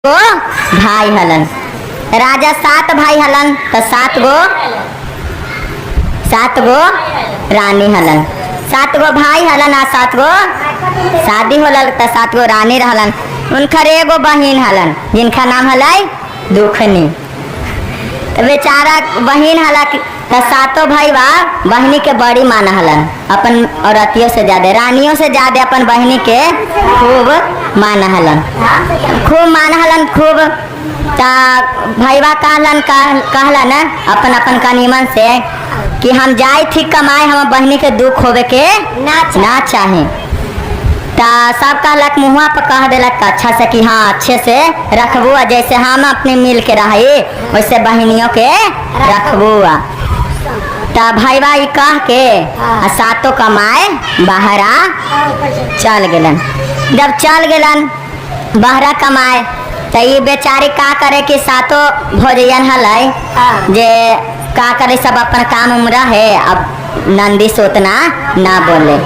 गो भाई हलन। राजा 7 भाई हलन तो 7 गो रानी हलन। 7 गो भाई हलन आ 7 गो शादी होलन तो 7 गो रानी रहलन। उनकर एगो बहिन हलन जिनका नाम हलाई दुखनी। तो बेचारा बहिन हला तो 7 भाई बा बहनी के बड़ी माना हलन। अपन औरतियों से ज्यादा रानियों से ज्यादा अपन बहनी के खूब माना हलन, खूब माना हलन खूब। ता भैया कहलन अपन अपन का निमन से कि हम जाए थी कमाए, हम बहनी के दुख होवे के ना चाहे। ता सब कहलक मुँह पर कह दिलक अच्छा से कि हाँ अच्छे से रखबू, जैसे हम अपने मिल के रही वैसे बहनियों के रखबू। ता भैया कह के 7 कमाए बाहरा चल गलन। जब चल गलन बाहरा कमाए तो ये बेचारी का करे कि 7 भौजयन हलाई जे का करे सब अपन काम उम्र है। अब नंदी से उतना ना बोले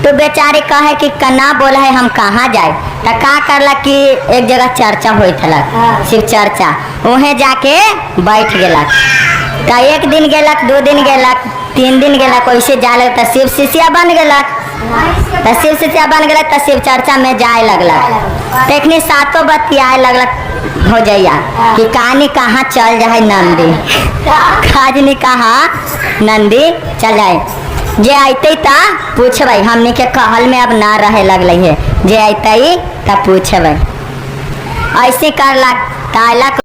तो बेचारी कहे कि ना बोला है हम कहाँ जाए। तो का करलक कि एक जगह चर्चा होत हलक शिव चर्चा, वहीं जाके बैठ गेलक। तो 1 दिन गेलक, 2 दिन गेलक, 3 दिन गेलक, वैसे जाए तो शिव शिष्या बन गेलक। तो शिव शिष्या बन गेलक तो शिव चर्चा में जाए लगलक। देखनी 7 बतियाए लगलक भौजैया कि कहानी कहाँ चल जाए नंदी। खाजनी कहा नंदी चल जाए, जे अते ता पूछबे, हमने के कहल में अब ना रहे लगल है, जे अते ता पूछबे। ऐसे करलक तालक।